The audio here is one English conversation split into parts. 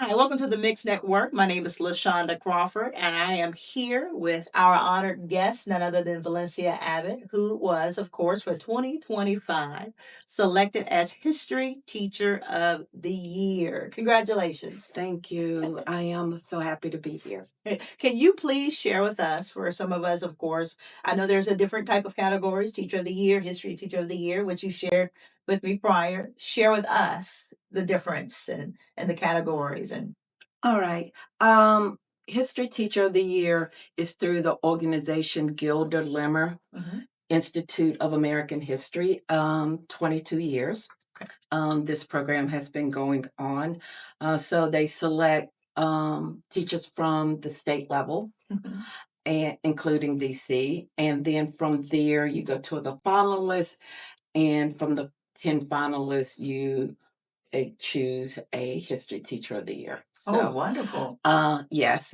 Hi, welcome to the Mix Network. My name is LaShonda Crawford, and I am here with our honored guest, none other than Valencia Abbott, who was, of course, for 2025, selected as History Teacher of the Year. Congratulations. Thank you. I am so happy to be here. Can you please share with us, for some of us, of course, I know there's a different type of categories, Teacher of the Year, History Teacher of the Year, which you shared with me prior. Share with us the difference and the categories and All right. Um, History Teacher of the Year is through the organization Gilder Limmer Mhm. Institute of American History, 22 years. This program has been going on. So they select teachers from the state level, Mhm. and including DC. And then from there, you go to the finalists. And from the 10 finalists, they choose a history teacher of the year. Oh, So, wonderful. yes,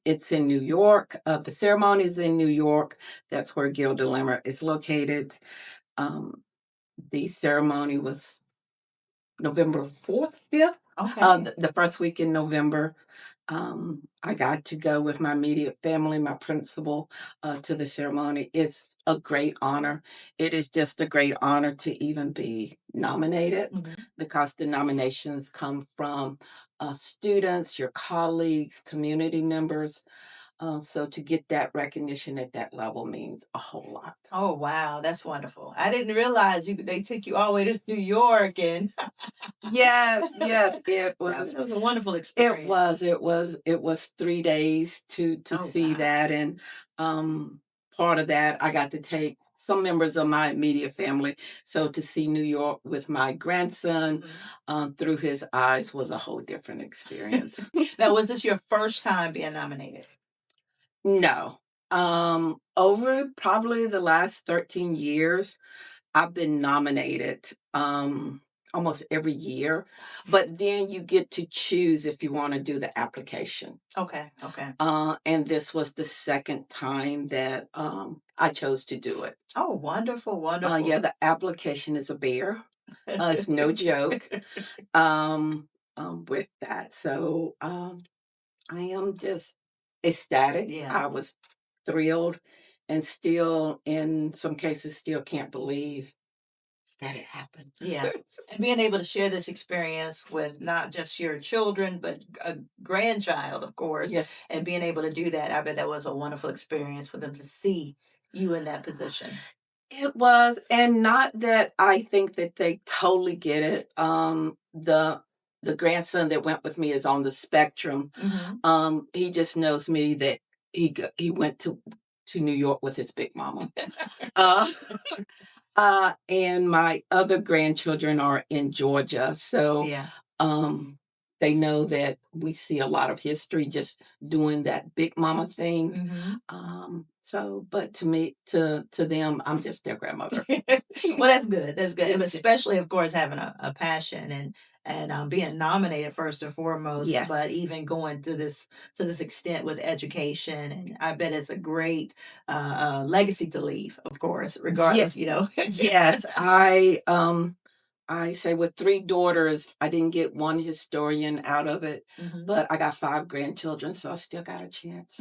it's in New York. The ceremony is in New York. That's where Gil Dilemma is located. Um, the ceremony was November 4th, 5th, Okay. the first week in November. I got to go with my immediate family, my principal, to the ceremony. It's a great honor. It is just a great honor to even be nominated Mhm. because the nominations come from students, your colleagues, community members. So to get that recognition at that level means a whole lot. Oh, wow, that's wonderful. I didn't realize they took you all the way to New York and Yes, yes, it was. that was a wonderful It experience. was, it was, it was 3 days to Oh, see wow. that, and um, part of that I got to take some members of my immediate family. So to see New York with my grandson through his eyes was a whole different experience. Now, was this your first time being nominated? No, over probably the last 13 years, I've been nominated almost every year, but then you get to choose if you want to do the application. Okay, okay. And this was the second time that I chose to do it. Oh, wonderful, Yeah, wonderful. the application is a bear. It's no joke um, with that. So I am just ecstatic. Yeah. I was thrilled and still, in some cases, still can't believe that it happened. Yeah. And being able to share this experience with not just your children, but a grandchild, of course, Yes, and being able to do that, I bet that was a wonderful experience for them to see you in that position. it was, and not that I think that they totally get it. The grandson that went with me is on the spectrum. Hmm. He just knows me that he went to New York with his big mama. Uh, and my other grandchildren are in Georgia, so Yeah. um, they know that we see a lot of history just doing that big mama thing. Hmm. So, but to them, I'm just their grandmother. Well, that's good. That's good. And It- it- especially, of course, having a passion and being nominated first and foremost, yes, but even going to this extent with education, and I bet it's a great legacy to leave. Of course, yeah, regardless, you know. yes. I say with 3 daughters, I didn't get one historian out of it, Mhm. but I got 5 grandchildren, so I still got a chance.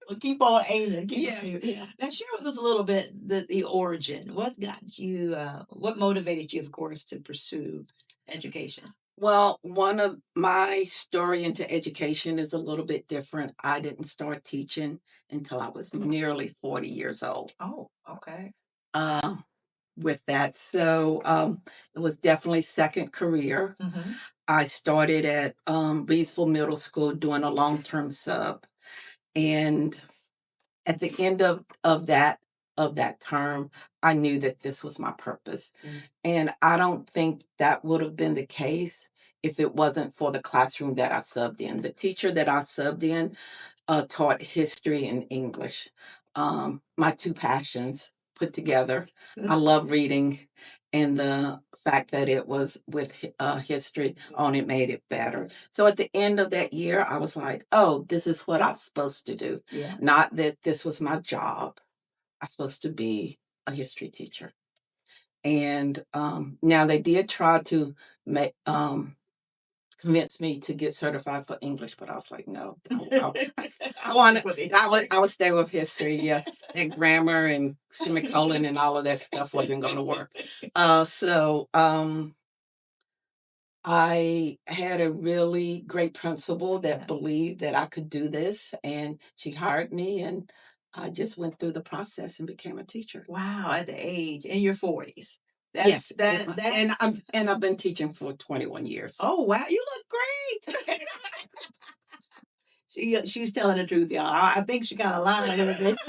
Well, keep on aiming. Keep on Yes, aiming. yeah. Now, share with us a little bit the origin. What got you? What motivated you, of course, to pursue education? Well, one of my story into education is a little bit different. I didn't start teaching until I was nearly 40 years old. Oh, okay. Uh, with that, so it was definitely second career. Hmm. I started at Reedsville Middle School doing a long-term sub, and at the end of that term, I knew that this was my purpose. And I don't think that would have been the case if it wasn't for the classroom that I subbed in. The teacher that I subbed in taught history and English, my two passions put together. I love reading, and the fact that it was with history on it made it better. So at the end of that year, I was like, oh, this is what I'm supposed to do. Yeah. Not that this was my job. I'm supposed to be a history teacher. And now they did try to make convinced me to get certified for English, but I was like, no, I want to. I would stay with history. Yeah, and grammar and semicolon and all of that stuff wasn't going to work. So I had a really great principal that believed that I could do this, and she hired me, and I just went through the process and became a teacher. Wow, at the age in your 40s. Yes, and That's I've been teaching for 21 years. Oh wow, you look great. She's telling the truth, y'all. I think she kind of lied a little bit.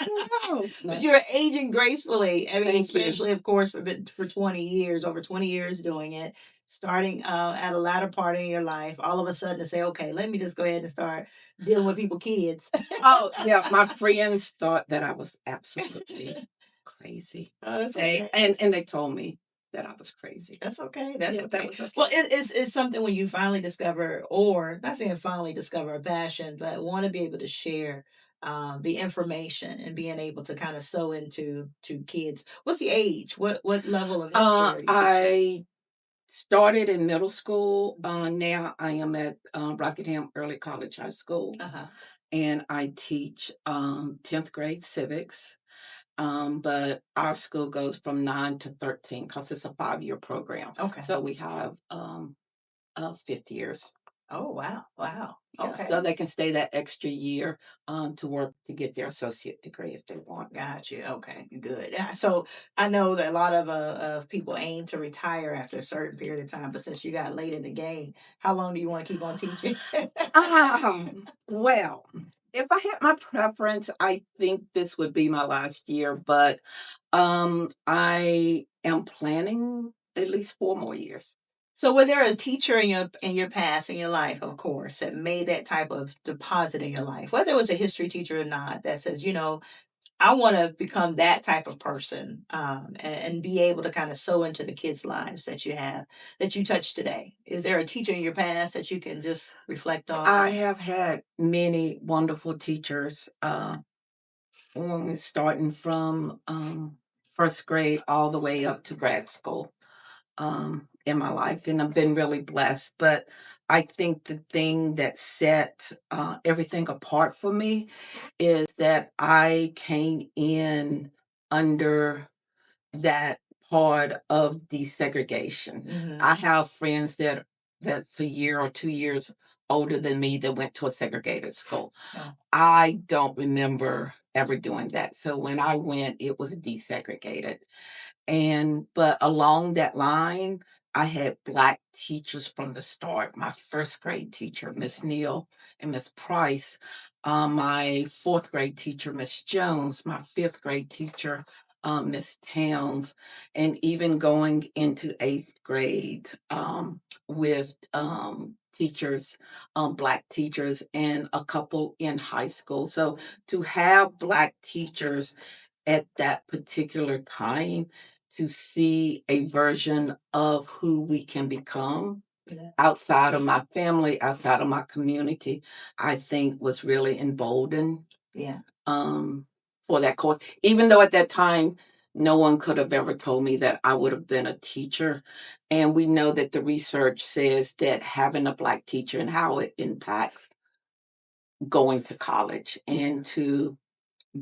No, But no, you're aging gracefully. I mean, thank you. especially, of course, for 20 years, over 20 years doing it, starting at a latter part in your life, all of a sudden to say, okay, let me just go ahead and start dealing with people, kids. Oh, yeah, my friends thought that I was absolutely crazy. Oh, that's They okay. and they told me that I was crazy. That's okay. That's Yeah, that okay. was okay. Well, it's something when you finally discover, or not saying finally discover a passion, but want to be able to share the information and being able to kind of sow into to kids. What's the age? What level of history are you teaching? I started in middle school. Now I am at Rockingham Early College High School, Uh-huh. and I teach 10th grade civics. But our school goes from 9 to 13 because it's a 5-year program. Okay. So we have 50 years. Oh wow. Wow. Yeah, Okay. so they can stay that extra year to work to get their associate degree if they want. Got you. Okay, good. Yeah. So I know that a lot of people aim to retire after a certain period of time, but since you got late in the game, how long do you want to keep on teaching? Well, if I had my preference, I think this would be my last year, but I am planning at least 4 more years. So, were there a teacher in your past in your life, of course, that made that type of deposit in your life, whether it was a history teacher or not, that says, I want to become that type of person, and be able to kind of sow into the kids' lives that you have, that you touch today? Is there a teacher in your past that you can just reflect on? I have had many wonderful teachers, starting from first grade all the way up to grad school in my life, and I've been really blessed. But I think the thing that set everything apart for me is that I came in under that part of desegregation. I have friends that's a year or 2 years older than me that went to a segregated school. Oh. I don't remember ever doing that. So when I went, it was desegregated. But along that line, I had Black teachers from the start. My first grade teacher, Miss Neal and Miss Price, my fourth grade teacher, Miss Jones, my fifth grade teacher, Miss Towns, and even going into eighth grade with teachers, Black teachers, and a couple in high school. So to have Black teachers at that particular time, to see a version of who we can become outside of my family, outside of my community, I think was really emboldened Yeah. for that course. Even though at that time, no one could have ever told me that I would have been a teacher. And we know that the research says that having a Black teacher and how it impacts going to college and to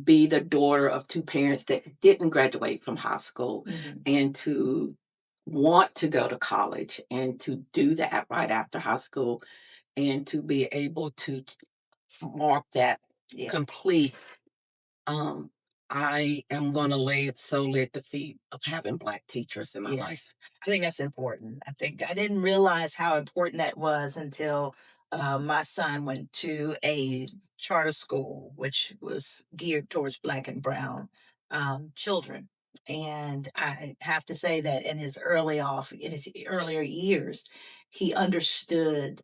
be the daughter of two parents that didn't graduate from high school and to want to go to college and to do that right after high school and to be able to mark that complete. um, I am going to lay it solely at the feet of having Black teachers in my life. I think that's important. I think I didn't realize how important that was until my son went to a charter school, which was geared towards Black and Brown children. And I have to say that in his earlier years, he understood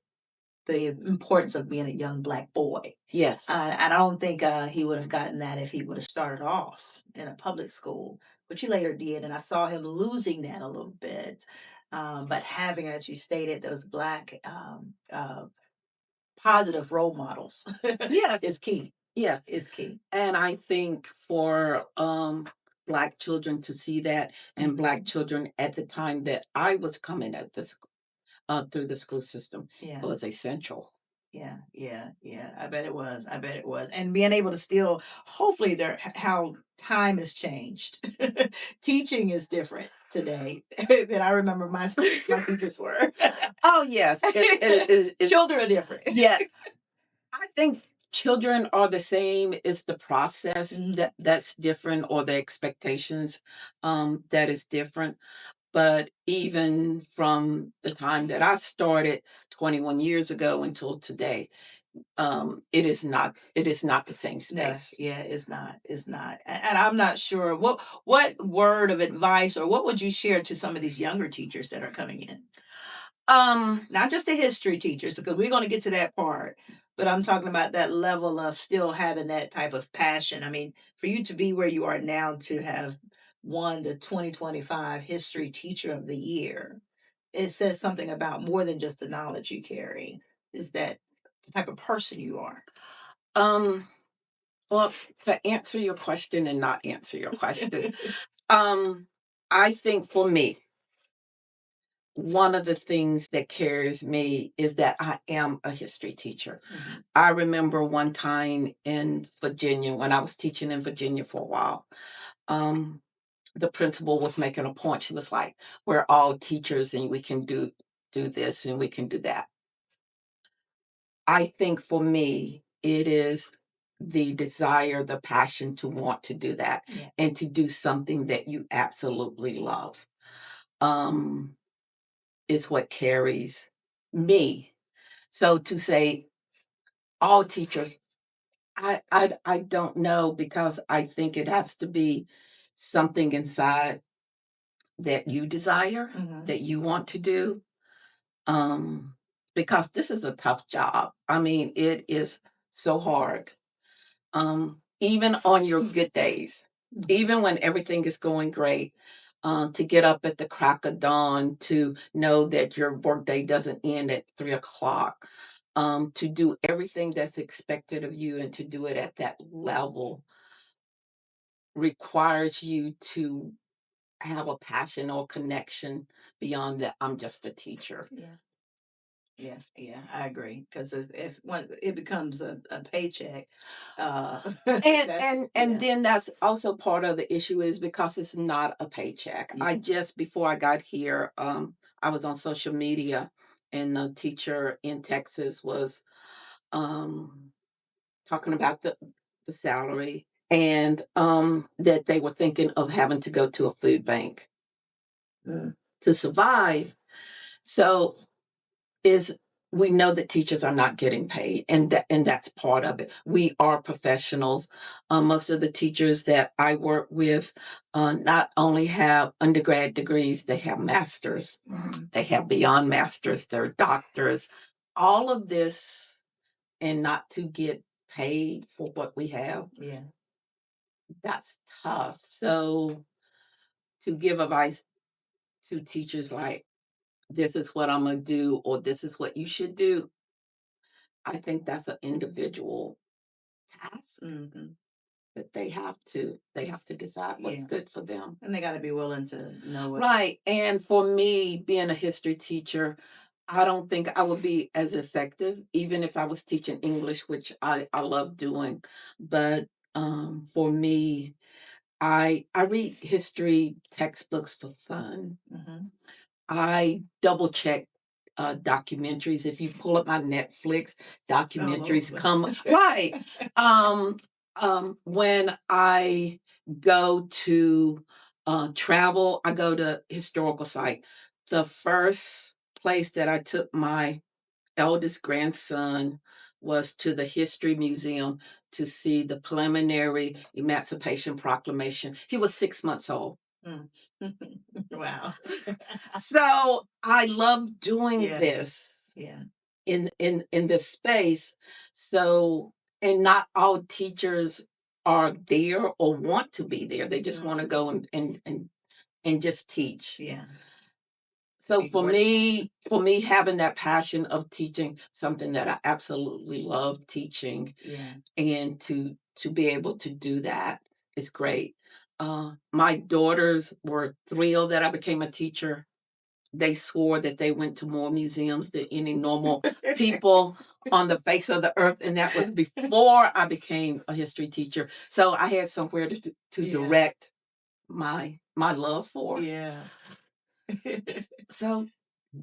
the importance of being a young Black boy. Yes. I don't think he would have gotten that if he would have started off in a public school, which he later did. And I saw him losing that a little bit. But having, as you stated, those Black positive role models Yes. is key. Yes. Is key. And I think for Black children to see that, and Black children at the time that I was coming at this through the school system. Yeah. It was essential. Yeah, yeah, yeah. I bet it was. I bet it was. And being able to still, hopefully, how time has changed. Teaching is different today than I remember my teachers were. Oh yes, Children are different. yes. I think children are the same. It's the process that's different, or the expectations that is different. But even from the time that I started 21 years ago until today, it is not the same No, space. yeah, it's not, and I'm not sure what word of advice or what would you share to some of these younger teachers that are coming in. Not just the history teachers, because we're going to get to that part, but I'm talking about that level of still having that type of passion. I mean, for you to be where you are now, to have won the 2025 History Teacher of the Year, it says something about more than just the knowledge you carry. Is that the type of person you are? Um, well, to answer your question and not answer your question, um, I think for me, one of the things that carries me is that I am a history teacher. Mhm. I remember one time in Virginia, when I was teaching in Virginia for a while, um, the principal was making a point. She was like, "We're all teachers, and we can do this, and we can do that." I think for me, it is the desire, the passion to want to do that, Yeah. and to do something that you absolutely love. Um, is what carries me. So to say all teachers, I don't know, because I think it has to be something inside that you desire, that you want to do. Um, because this is a tough job. I mean, it is so hard. Even on your good days, even when everything is going great, to get up at the crack of dawn, to know that your workday doesn't end at 3 o'clock, to do everything that's expected of you and to do it at that level requires you to have a passion or connection beyond that. I'm just a teacher. Yeah. Yeah, yeah, I agree. Because if when it becomes a paycheck, And that's and then that's also part of the issue, is because it's not a paycheck. yeah. I just before I got here, I was on social media, and a teacher in Texas was um talking about the salary, and that they were thinking of having to go to a food bank Mm. to survive. So is we know that teachers are not getting paid, and that's part of it. We are professionals. Most of the teachers that I work with not only have undergrad degrees, they have masters, they have beyond masters, they're doctors. All of this, and not to get paid for what we have, Yeah. that's tough. So to give advice to teachers like, this is what I'm going to do, or this is what you should do, I think that's an individual task Hmm. that they have to decide what's Yeah. good for them. And they got to be willing to know what. Right. And for me, being a history teacher, I don't think I would be as effective, even if I was teaching English, which I love doing. But for me, I read history textbooks for fun. Hmm. I double check documentaries. If you pull up my Netflix, All over documentaries the come place. right. Um, when I go to travel, I go to historical site. The first place that I took my eldest grandson was to the History Museum to see the preliminary Emancipation Proclamation. He was 6 months old. Mm. Wow. So I love doing Yeah. this Yeah. in this space. So, and not all teachers are there or want to be there. They just want to go and just teach. Yeah. So Be for what. me, for me, having that passion of teaching something that I absolutely love teaching, Yeah. and to be able to do that is great. My daughters were thrilled that I became a teacher. they swore that they went to more museums than any normal people on the face of the earth, and that was before I became a history teacher. So I had somewhere to Yeah. direct my love for. Yeah. So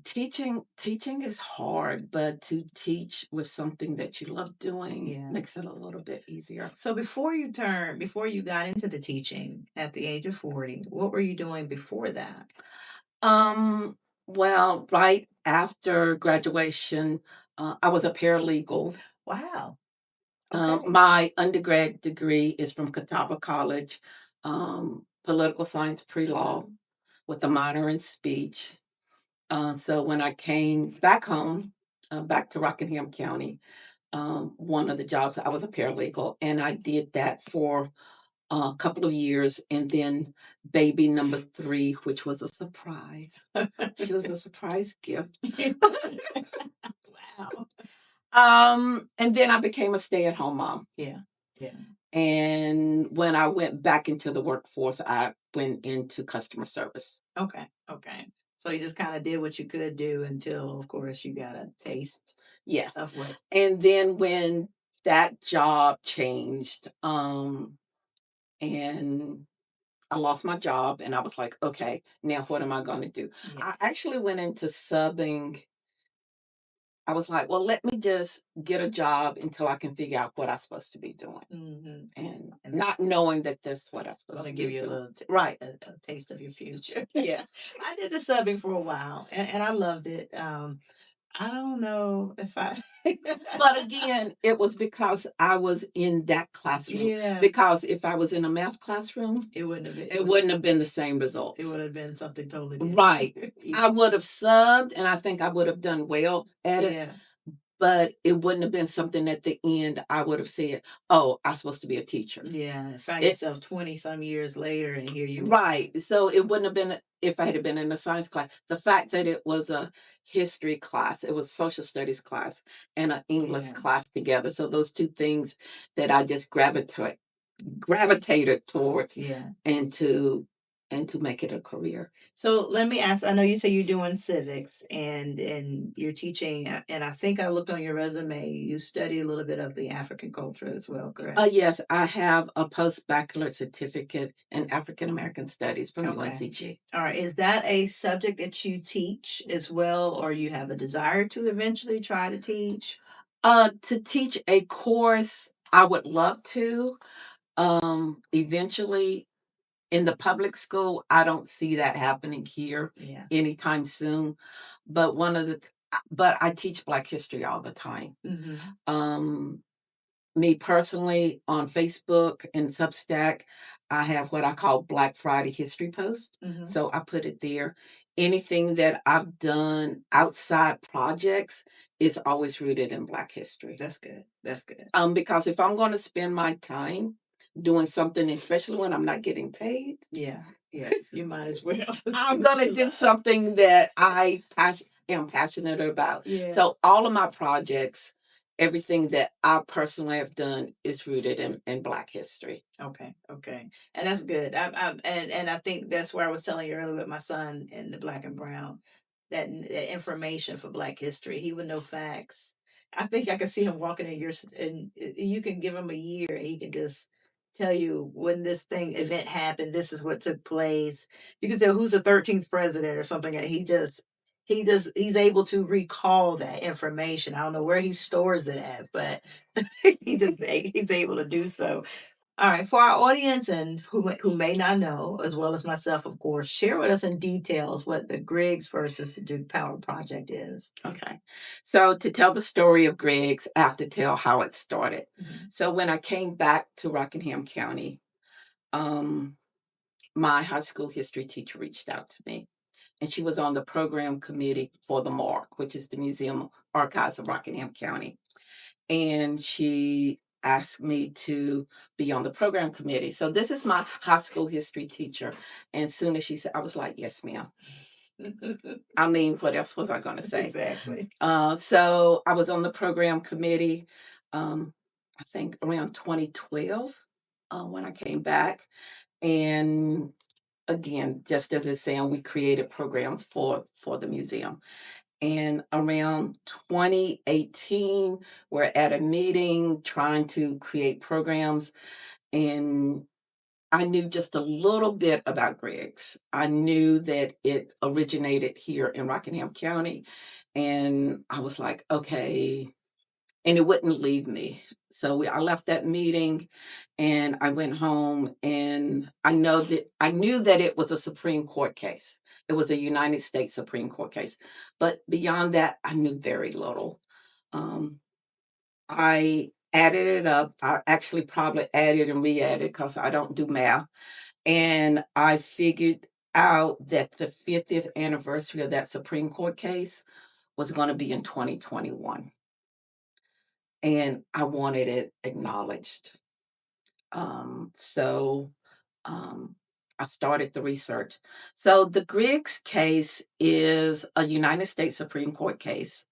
teaching is hard, but to teach with something that you love doing Yeah. makes it a little bit easier. So before you got into the teaching at the age of 40, what were you doing before that? Um, well, right after graduation, I was a paralegal. Wow. Okay. My undergrad degree is from Catawba College, political science pre-law with a minor in speech. So when I came back home, back to Rockingham County, one of the jobs I was a paralegal, and I did that for a couple of years, and then baby number 3, which was a surprise. She was a surprise gift. Wow. And then I became a stay-at-home mom. Yeah. Yeah. And when I went back into the workforce, I went into customer service. Okay. Okay. So you just kind of did what you could do until, of course, you got a taste Yes. of what. And then when that job changed, and I lost my job, and I was like, okay, now what am I going to do? Yeah. I actually went into subbing. I was like, well, let me just get a job until I can figure out what I'm supposed to be doing. Mm-hmm. And And not knowing that that's what I'm supposed gonna to give be you a doing. little Right. a taste of your future. Yes. I did the subbing for a while, and I loved it. I don't know if I. But again, it was because I was in that classroom. Yeah, Because if I was in a math classroom, it wouldn't have been. it wouldn't have been the same It results. would have been something totally different. Right. I would have subbed, and I think I would have done well at it, Yeah, but it wouldn't have been something at the end I would have said, "Oh, I'm supposed to be a teacher." yeah. Find It yourself 20 some years later, and here you. Right. So it wouldn't have been if I had been in a science class. The fact that it was a history class, it was social studies class and an English Yeah, class together. So those two things that I just gravitated towards yeah. and to make it a career. So let me ask. I know you say you're doing civics and you're teaching, and I think I looked on your resume. You study a little bit of the African culture as well, correct? Yes, I have a post-baccalaureate certificate in African American Studies from Okay. UNCG. All right. Is that a subject that you teach as well, or you have a desire to eventually try to teach? To teach a course, I would love to. Eventually, in the public school, I don't see that happening here Yeah. anytime soon. But but I teach Black history all the time. Mm-hmm. Um, Me personally, on Facebook and Substack, I have what I call Black Friday history post. Mm-hmm. So I put it there. Anything that I've done outside projects is always rooted in Black history. That's good. That's good. Because if I'm going to spend my time doing something, especially when I'm not getting paid, Yeah. Yeah. You might as well. I'm going to do something that am passionate about. Yeah. So all of my projects, everything that I personally have done is rooted in Black history. Okay, okay, and that's good. And I think that's where I was telling you earlier with my son and the black and brown, that information for Black history. He would know facts. I think I could see him walking in and you can give him a year, and he can just tell you when this event happened. This is what took place. You can tell who's the 13th president or something, and he's able to recall that information. I don't know where he stores it at, but he's able to do so. All right, for our audience and who may not know, as well as myself, of course, share with us in details what the Griggs versus the Duke Power Project is. Okay. So to tell the story of Griggs, I have to tell how it started. Mhm. So when I came back to Rockingham County, um, my high school history teacher reached out to me, and she was on the program committee for the MARC, which is the Museum Archives of Rockingham County. And she asked me to be on the program committee. So this is my high school history teacher. And as soon as she said, I was like, yes, ma'am. I mean, what else was I going to say? Exactly. So I was on the program committee, I think around 2012 when I came back. And again, just as it's saying, we created programs for the museum. And around 2018, we're at a meeting trying to create programs, and I knew just a little bit about Griggs. I knew that it originated here in Rockingham County, and I was like, okay, and it wouldn't leave me. So I left that meeting and I went home, and I knew that it was a Supreme Court case. It was a United States Supreme Court case. But beyond that, I knew very little. Um, I added it up. I actually probably added and re-added because I don't do math. And I figured out that the 50th anniversary of that Supreme Court case was going to be in 2021. And I wanted it acknowledged. So um, I started the research. So the Griggs case is a United States Supreme Court case.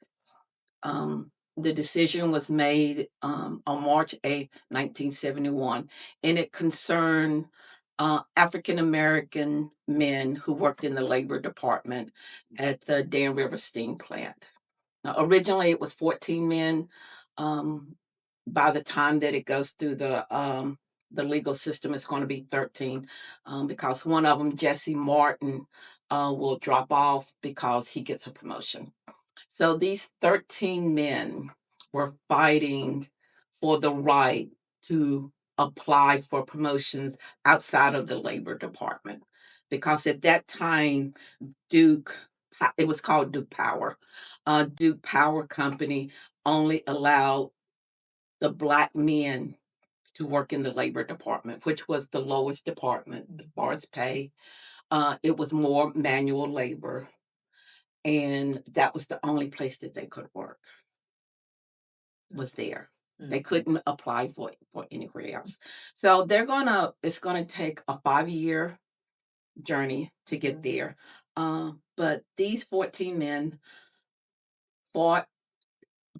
The decision was made on March 8th, 1971, and it concerned African American men who worked in the labor department at the Dan River Steam Plant. Now, originally, it was 14 men. Um, by the time that it goes through the legal system, it's going to be 13 because one of them, Jesse Martin, will drop off because he gets a promotion. So these 13 men were fighting for the right to apply for promotions outside of the labor department because at that time Duke, it was called Duke Power. Duke Power Company only allowed the black men to work in the labor department, which was the lowest department as far as pay. It was more manual labor, and that was the only place that they could work was there. They couldn't apply for anywhere else. So it's gonna take a 5-year journey to get there. But these 14 men fought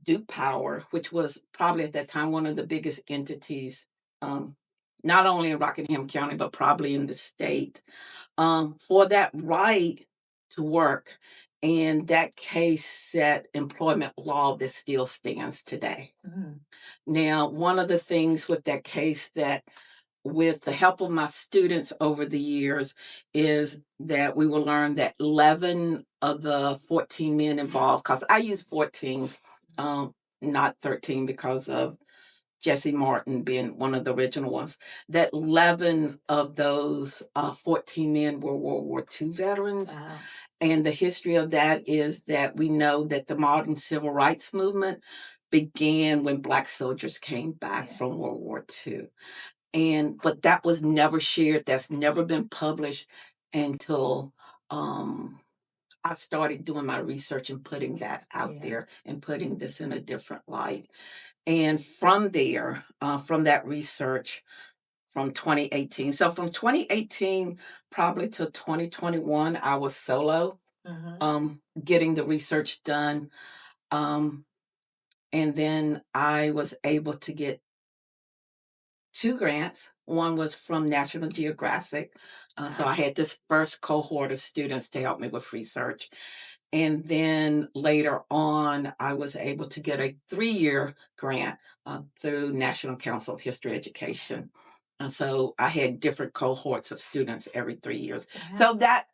Duke Power, which was probably at that time one of the biggest entities, um, not only in Rockingham County, but probably in the state, for that right to work. And that case set employment law that still stands today. Mm. Now, one of the things with that case that with the help of my students over the years is that we will learn that 11 of the 14 men involved, because I use 14, not 13 because of Jesse Martin being one of the original ones, that 11 of those 14 men were World War II veterans. Wow. And the history of that is that we know that the modern civil rights movement began when Black soldiers came back from World War II. But that was never shared. That's never been published until I started doing my research and putting that out there and putting this in a different light. And from there, from that research, from 2018. So from 2018 probably to 2021, I was solo, getting the research done. And then I was able to get 2 grants. One was from National Geographic. So I had this first cohort of students to help me with research. And then later on, I was able to get a 3-year grant through National Council of History Education. And so I had different cohorts of students every 3 years. Wow. So that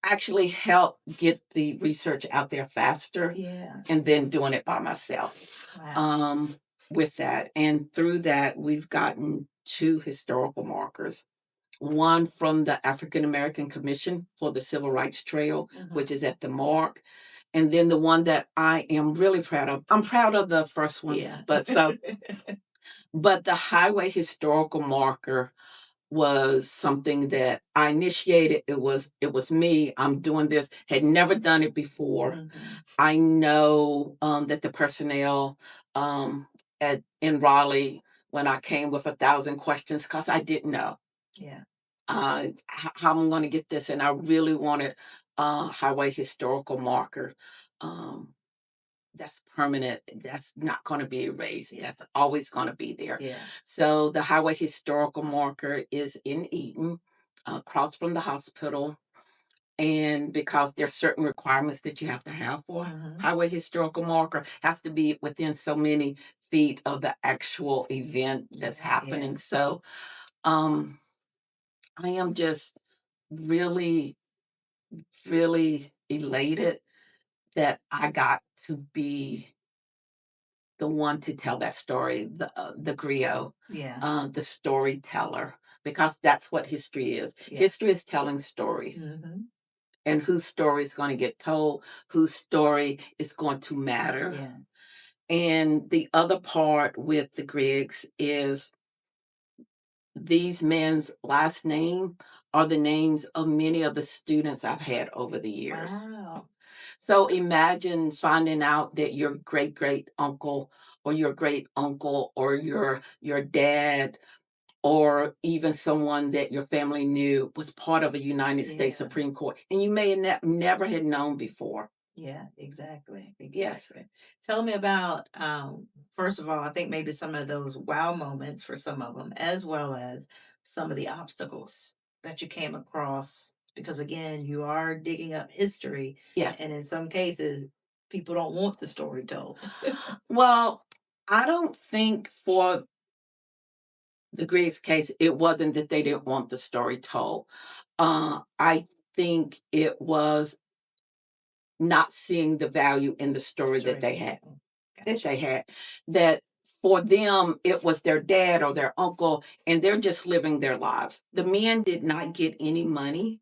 actually helped get the research out there faster. Yeah. And then doing it by myself. Wow. With that. And through that, we've gotten 2 historical markers. One from the African American Commission for the Civil Rights Trail, which is at the Mark. And then the one that I am really proud of. I'm proud of the first one, but but the highway historical marker was something that I initiated. It was me. I'm doing this. Had never done it before. I know that the personnel in Raleigh, when I came with 1,000 questions, because I didn't know. Yeah. How I'm going to get this, and I really wanted highway historical marker. That's permanent. That's not going to be erased. That's always going to be there. Yeah. So the highway historical marker is in Eaton. across from the hospital. And because there's certain requirements that you have to have for highway historical marker, has to be within so many feet of the actual event that's happening. Yeah. So I am just really, really elated that I got to be the one to tell that story, the griot, Yeah. the storyteller, because that's what history is. Yeah. History is telling stories. And whose story is going to get told, whose story is going to matter. Yeah. And the other part with the Griggs is these men's last name are the names of many of the students I've had over the years. Wow. So imagine finding out that your great great uncle or your great uncle or your dad or even someone that your family knew was part of a United States Yeah. Supreme Court, and you may have never had known before. Yeah, exactly. Yes. Exactly. Tell me about, first of all, I think maybe some of those wow moments for some of them, as well as some of the obstacles that you came across. Because again, you are digging up history, Yes. and in some cases, people don't want the story told. Well, I don't think for the Griggs case, it wasn't that they didn't want the story told. I think it was not seeing the value in the story that they had. That Gotcha. they had. That for them, it was their dad or their uncle, and they're just living their lives. The men did not get any money.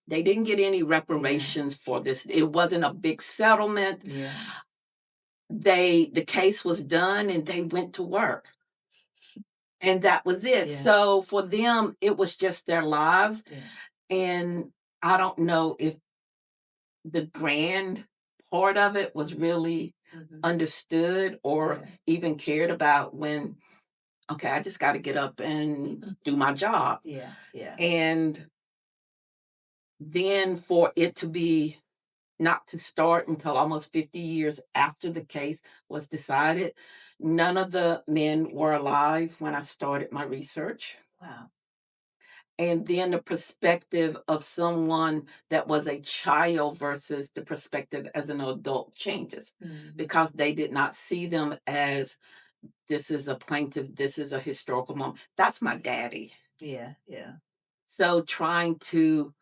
They didn't get any Yeah. reparations for this. It wasn't a big settlement. Yeah. The case was done and they went to work. And that was it. Yeah. So for them, it was just their lives. Yeah. And I don't know if the grand part of it was really understood or Yeah. even cared about when, okay, I just got to get up and do my job. Yeah. Yeah. And then for it to be not to start until almost 50 years after the case was decided, none of the men were alive when I started my research. Wow. And then the perspective of someone that was a child versus the perspective as an adult changes because they did not see them as this is a plaintiff, this is a historical moment. That's my daddy. Yeah. Yeah. So trying to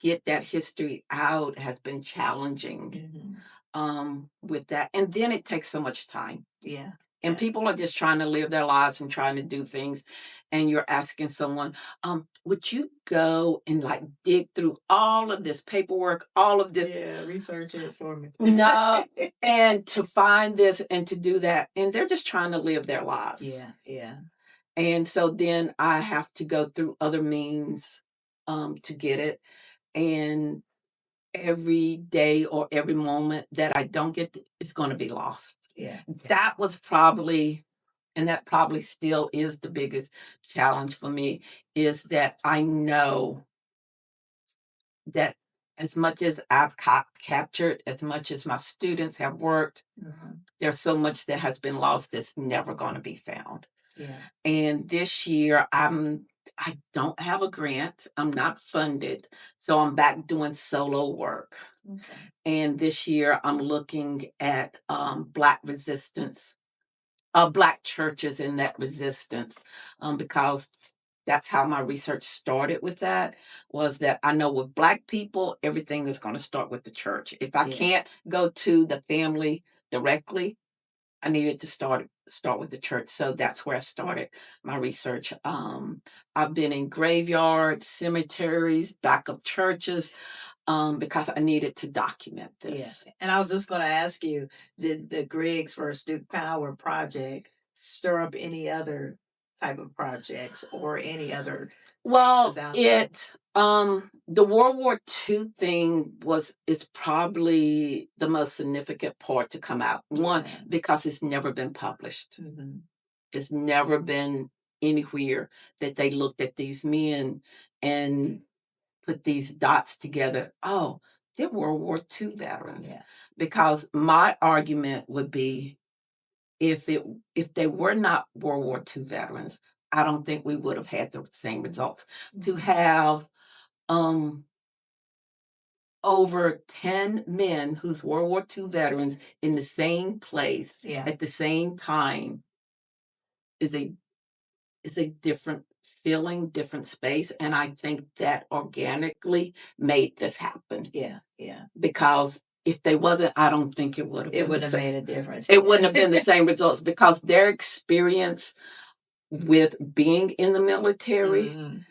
get that history out has been challenging with that. And then it takes so much time. Yeah. And Yeah. people are just trying to live their lives and trying to do things. And you're asking someone, would you go and like dig through all of this paperwork, all of this? Yeah, research it for me. No, and to find this and to do that. And they're just trying to live their lives. Yeah. Yeah. And so then I have to go through other means to get it. And every day or every moment that I don't get it's going to be lost. Yeah. That was probably, and that probably still is the biggest challenge for me, is that I know that as much as I've captured, as much as my students have worked, there's so much that has been lost that's never going to be found. Yeah. And this year, I don't have a grant. I'm not funded, so I'm back doing solo work. Okay. And this year, I'm looking at Black resistance, Black churches in that resistance, because that's how my research started with that, was that I know with Black people, everything is going to start with the church. If I Yeah. can't go to the family directly, I needed to start with the church. So that's where I started my research. I've been in graveyards, cemeteries, backup churches, because I needed to document Yeah. this. And I was just going to ask you, did the Griggs versus Duke Power project stir up any other type of projects or any other Well, cases out there? the World War II thing is probably the most significant part to come out. One, Yeah. because it's never been published. Mhm. It's never been anywhere that they looked at these men and put these dots together. Oh, they're World War II veterans. Yeah. Because my argument would be if they were not World War II veterans, I don't think we would have had the same results. To Mhm. have over 10 men who's World War II veterans in the same place Yeah. at the same time is a different feeling, different space, and I think that organically made this happen. Yeah. Yeah. Because if they wasn't, I don't think it would have It been the wouldn't have same. made a difference. It wouldn't have been the same results because their experience with being in the military Mhm.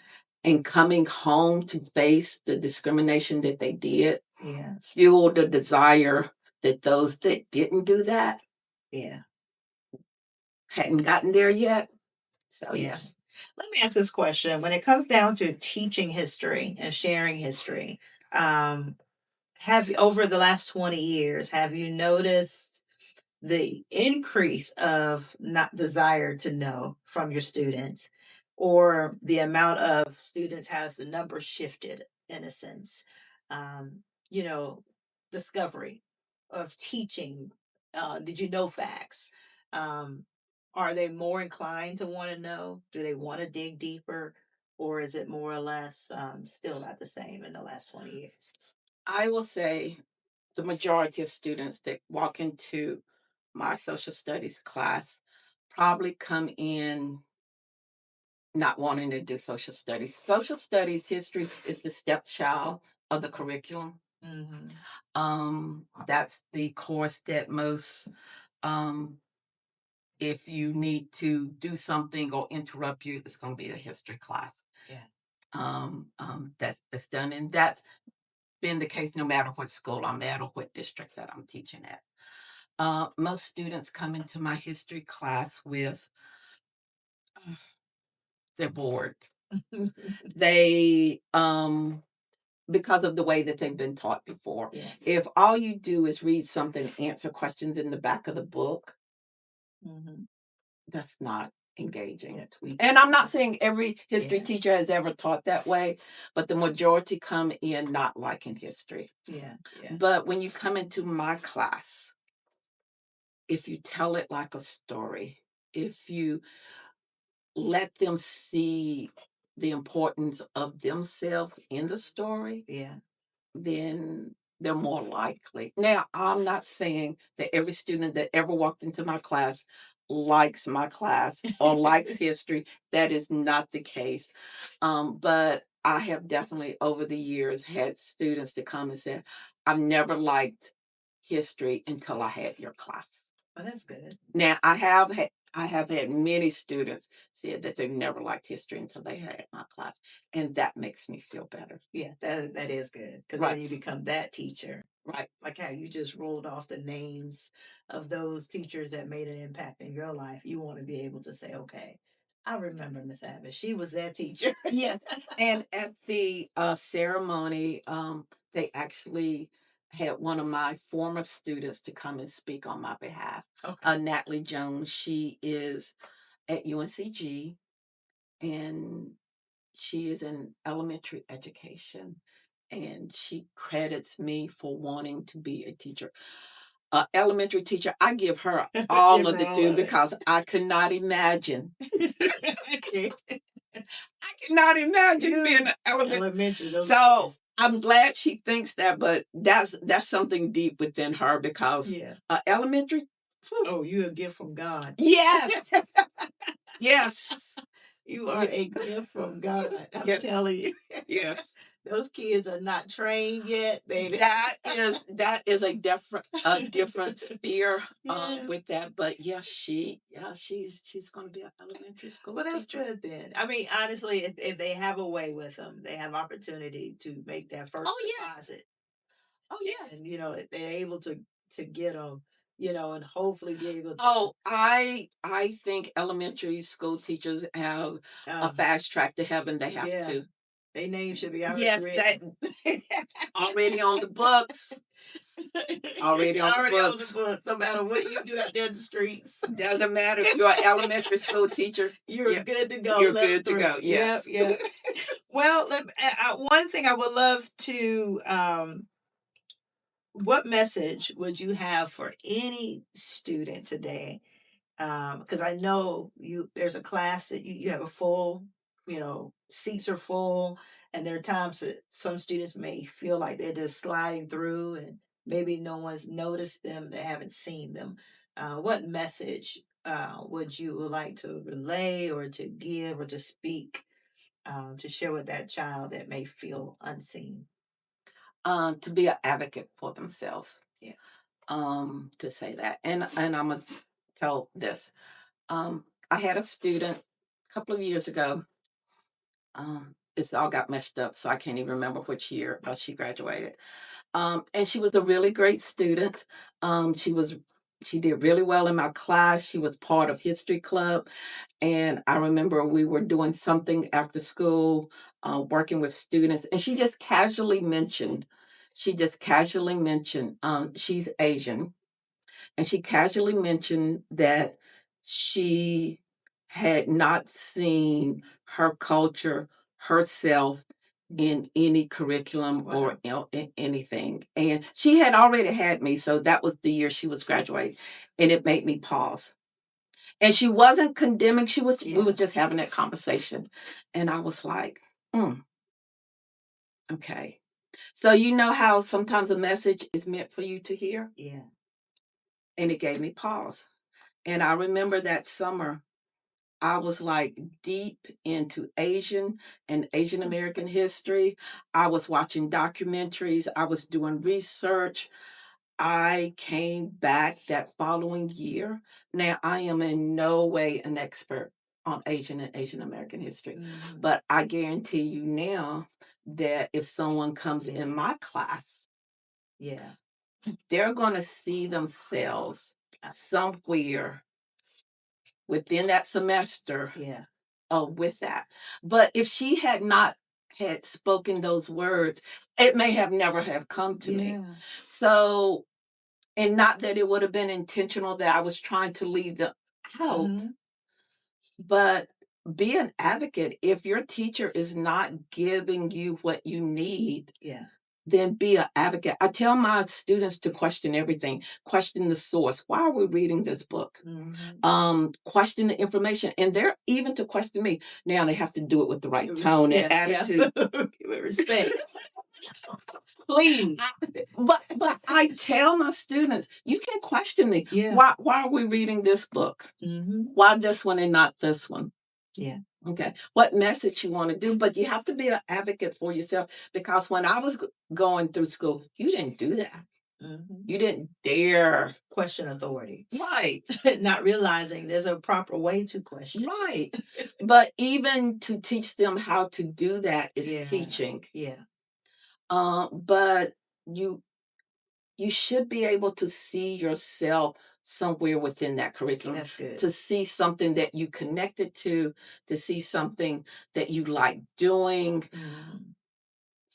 and coming home to face the discrimination that they did Yeah. fueled the desire that those that didn't do that Yeah. hadn't gotten there yet. So Yeah. yes. Let me ask this question. When it comes down to teaching history and sharing history, um, have over the last 20 years, have you noticed the increase of not desire to know from your students, or the amount of students, has the number shifted in a sense? um, you know, discovery of teaching, did you know facts? um, are they more inclined to want to know? Do they want to dig deeper, or is it more or less still about the same in the last 20 years? I will say the majority of students that walk into my social studies class probably come in not wanting to do social studies. Social studies history is the stepchild of the curriculum. Mm-hmm. That's the course that most if you need to do something or interrupt you, it's going to be a history class. Yeah. That's done, and that's been the case no matter what school I'm at or what district that I'm teaching at. Most students come into my history class with they're bored. They because of the way that they've been taught before. Yeah. If all you do is read something, answer questions in the back of the book, Mm-hmm. that's not engaging. Yeah. And I'm not saying every history Yeah. teacher has ever taught that way, but the majority come in not liking history. Yeah. Yeah. But when you come into my class, if you tell it like a story, if you let them see the importance of themselves in the story, Yeah. then they're more likely. Now, I'm not saying that every student that ever walked into likes my class or likes history. That is not the case. But I have definitely over the years had students that come and say, I've never liked history until I had your class. Well, that's good. Now, I have had many students say that they've never liked history until they had my class, and that makes me feel better. Yeah, that is good, because Right, then you become that teacher. right. Like how you just rolled off the names of those teachers that made an impact in your life. You want to be able to say, okay, I remember Miss Abbott. She was that teacher. Yes, and at the ceremony, they actually had one of my former students to come and speak on my behalf. Okay. Natalie Jones, she is at UNCG, and she is in elementary education, and she credits me for wanting to be a teacher. Elementary teacher, I give her all Give of her the all due of it. because I could not imagine. Okay. I cannot imagine Yeah. being an elementary. Elementary. Those So kids. I'm glad she thinks that, but that's something deep within her because Yeah. elementary. Whew, Oh, you a gift from God. yes, yes, You are yeah, a gift from God. I'm yes, telling you. yes. Those kids are not trained yet. They That is a different sphere yes. with that. But yes, she's going to be an elementary school Well, that's teacher. good then. I mean, honestly, if they have a way with them, they have opportunity to make that first Oh yes, deposit, oh yes. and if they're able to get them, and hopefully be able to. Oh, I think elementary school teachers have a Um, fast track to heaven. They have yeah, to. their name should be already Yes, that written. already on the books. Already on the Already on the books. book. No matter what you do out there in the streets, Doesn't matter if you're an elementary school teacher. you're Yeah, good to go. you're Level good to three. go. Yep, Yes. yep. Well, one thing I would love to. What message would you have for any student today Because I know there's a class that you have a full, seats are full, and there are times that some students may feel like they're just sliding through, and maybe no one's noticed them, they haven't seen them. What message would you like to relay or to give or to speak to share with that child that may feel unseen? To be an advocate for themselves. Yeah. To say that, and I'm gonna tell this. I had a student a couple of years ago. It's all got messed up, so I can't even remember which year she graduated. And she was a really great student. She did really well in my class. She was part of history club, and I remember we were doing something after school, working with students, and she just casually mentioned, she's Asian, and she casually mentioned that she had not seen her culture, herself in any curriculum or Wow. anything. And she had already had me, so that was the year she was graduating, and it made me pause. And she wasn't condemning, we was Yeah. just having that conversation. And I was like, "Mm, okay." So you know how sometimes a message is meant for you to hear? Yeah. And it gave me pause. And I remember that summer, I was like deep into Asian and Asian American history. I was watching documentaries, I was doing research. I came back that following year. Now, I am in no way an expert on Asian and Asian American history, Mhm. but I guarantee you now that if someone comes Yeah. in my class, Yeah. they're going to see themselves Uh, somewhere within that semester Yeah. with that. But if she had not had spoken those words, it may have never have come to me. Yeah. So, and not that it would have been intentional that I was trying to leave them out, Mhm. but be an advocate. If your teacher is not giving you what you need, Yeah. then be an advocate. I tell my students to question everything, question the source. Why are we reading this book? Mhm. Question the information, and they're even to question me. Now they have to do it with the right tone and Yeah, yeah. attitude. With respect. Please. But I tell my students, you can question me. Yeah. Why are we reading this book? Mhm. Why this one and not this one? Yeah. Okay, what message you want to do? But you have to be an advocate for yourself, because when I was going through school, you didn't do that. Mhm. You didn't dare. Question authority. Right, Not realizing there's a proper way to question. right. But even to teach them how to do that is Yeah. teaching. Yeah. But you you should be able to see yourself somewhere within that curriculum, That's good. to see something that you connected to see something that you like doing, Mhm.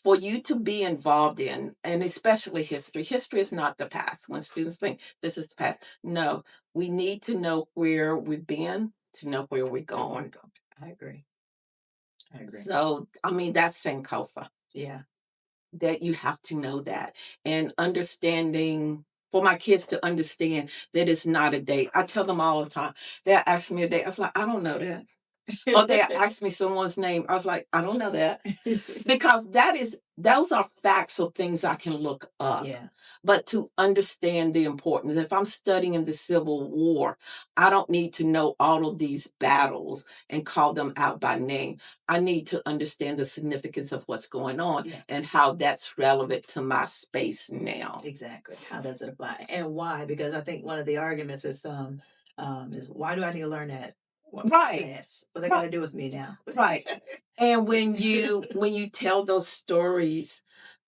for you to be involved in, and especially history. History is not the past. When students think this is the past, no, we need to know where we've been to know where we're To where we're going. going. I agree. I agree. So, I mean, that's Sankofa, Yeah. that you have to know that, and understanding, for my kids to understand that it's not a date. I tell them all the time. They'll ask me a date. I was like, I don't know that. Or they ask me someone's name. I was like, I don't know that. Because those are facts or things I can look up. Yeah. But to understand the importance, if I'm studying the Civil War, I don't need to know all of these battles and call them out by name. I need to understand the significance of what's going on Yeah. and how that's relevant to my space now. Exactly. How does it apply and why? Because I think one of the arguments is why do I need to learn that? What Right. what's that got Right. to do with me now? Right. And Which- when you tell those stories,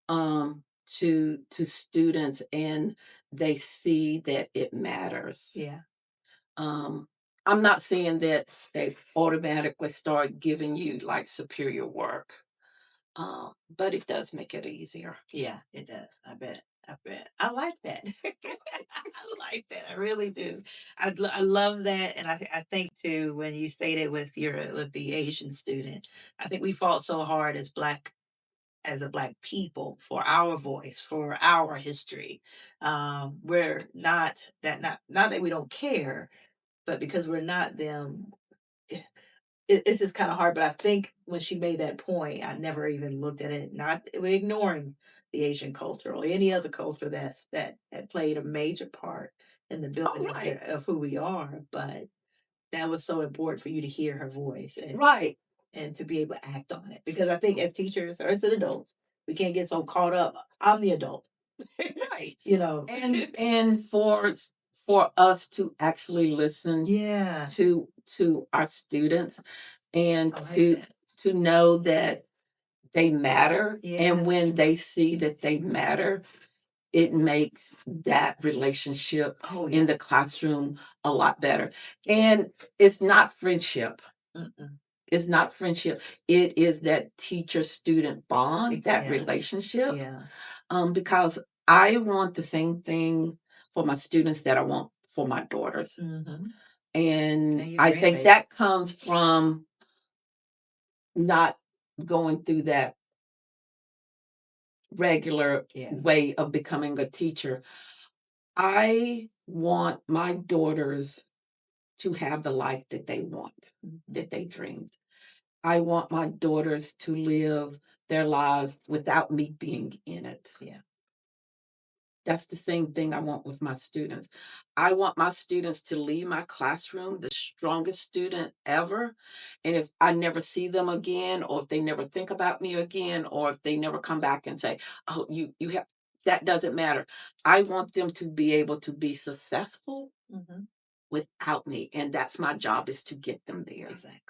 to students, and they see that it matters. yeah. Um, I'm not saying that they automatically start giving you like superior work, but it does make it easier. Yeah, it does. I bet. I bet. I like that. I like that. I really do. I love that, and I think too when you stated with the Asian student, I think we fought so hard as a black people for our voice, for our history. We're not that we don't care, but because we're not them, it's just kind of hard. But I think when she made that point, I never even looked at it. Not we're ignoring the Asian culture or any other culture that played a major part in the Oh, building right. of who we are. But that was so important for you to hear her voice Right. and to be able to act on it. Because I think as teachers or as adults, we can't get so caught up. I'm the adult, Right. you know. And for us to actually listen Yeah, to our students and I like to that. know that they matter, Yeah, and when they see that they matter, it makes that relationship oh in yeah. the classroom a lot better. And it's not friendship. Mm-mm. It's not friendship. It is that teacher-student bond, that Yeah, relationship. yeah. Because I want the same thing for my students that I want for my daughters. Mm-hmm. And And your I think grandbaby. that comes from not going through that regular Yeah. way of becoming a teacher. I want my daughters to have the life that they want, Mhm. that they dreamed. I want my daughters to live their lives without me being in it. Yeah. That's the same thing I want with my students. I want my students to leave my classroom the strongest student ever. And if I never see them again, or if they never think about me again, or if they never come back and say, "Oh, you have," that doesn't matter. I want them to be able to be successful Mm-hmm. without me. And that's my job, is to get them there. Exactly.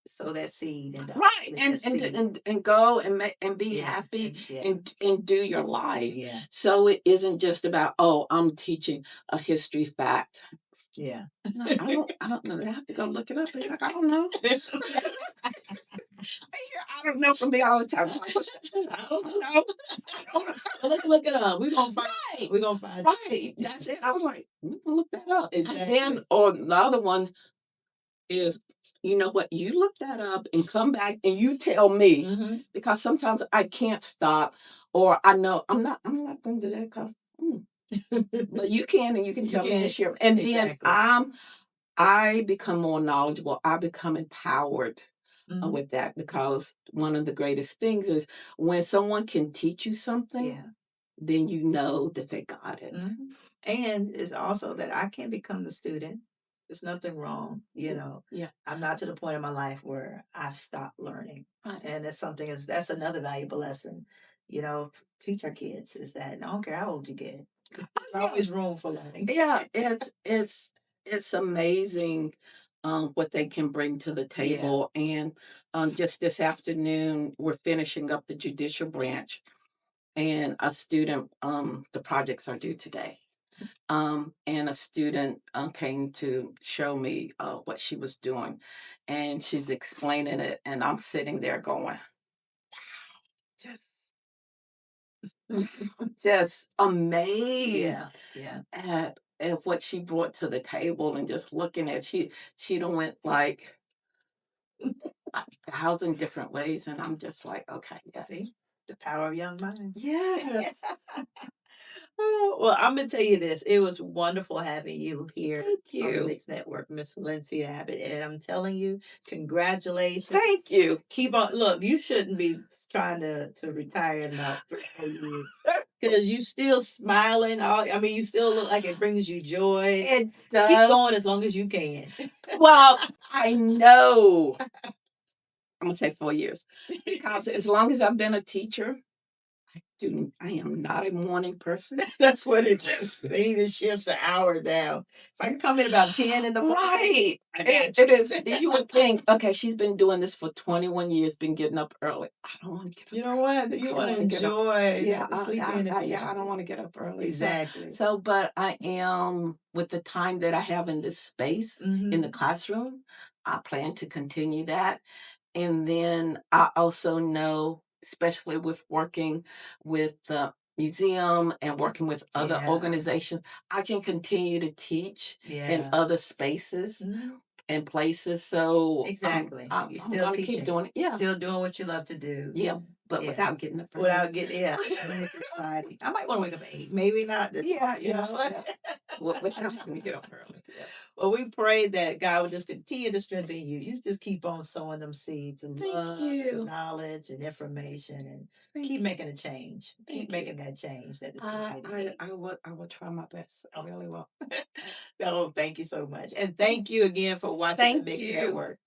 Sow that seed and Right. let And that and seed. and go and make and be Yeah. happy Yeah. and do your life. Yeah. So it isn't just about, oh, I'm teaching a history fact. Yeah. No, I don't know. I have to go look it up. They're like, I don't know. I hear I don't know from me all the time. I'm like, what's that? I don't know. I don't know. Well, let's look it up. We're gonna find. Right. We're gonna find. Right. That's it. I was like, we can look that up. And Exactly. then, or the other one is, you know what, you look that up and come back and you tell me, Mm-hmm. because sometimes I can't stop, or I know I'm not going to do that because, but you can, and you can You tell me and can. share. And then Exactly. I become more knowledgeable. I become empowered Mm-hmm. with that, because one of the greatest things is when someone can teach you something, Yeah. then you know that they got it. Mhm. And it's also that I can become the student. There's nothing wrong, you know. Yeah. I'm not to the point in my life where I've stopped learning. Right. And that's another valuable lesson, you know, teach our kids is that I don't care how old you get. There's Yeah. always room for learning. Yeah, it's amazing, what they can bring to the Yeah. table. And just this afternoon, we're finishing up the judicial branch, and a student, the projects are due today. And a student came to show me what she was doing, and she's explaining it, and I'm sitting there going, just just amazed Yeah. Yeah. at what she brought to the table, and just looking at, she done went like a thousand different ways, and I'm just like, okay, yes. See? The power of young minds. Yes. Oh, well, I'm gonna tell you this. It was wonderful having you here Thank on the you. Mixed Network, Miss Valencia Abbott. And I'm telling you, congratulations. Thank you. Keep on. Look, you shouldn't be trying to retire in about 3 4 years because you still smiling. I mean, you still look like it brings you joy. It Keep does. going as long as you can. Well, I know. I'm gonna say 4 years, because as long as I've been a teacher, I am not a morning person. That's what it is. They need to shift the hour down. If I can come in about 10 in the morning, Right. I got It you. is. You would think, okay, she's been doing this for 21 years, been getting up early. I don't want to get up You know early. what? You I want don't to want to get up. enjoy Yeah, the sleep in if you yeah, I got don't to. want to get up early. Exactly. But I am, with the time that I have in this space in the Mm-hmm. classroom, I plan to continue that. And then I also know, especially with working with the museum and working with other Yeah. organizations, I can continue to teach in Yeah. other spaces Mhm. and places. So Exactly. You're I'm still gonna keep teaching. doing it. Yeah, Still doing what you love to do. yeah, but Yeah. without getting up early. Without getting, yeah, Monday through Friday. I might want to wake up at 8. Maybe not. Yeah, You yeah, know. yeah. Without having to get up early. Yeah. Well, we pray that God will just continue to strengthen you. You just keep on sowing them seeds of Thank love, you. knowledge, and information, and Thank keep you. making a change. Thank Keep you. making that change that this I community I needs. I will try my best. I really will. Oh, thank you so much. And thank you again for watching the Thank Mix you. Network.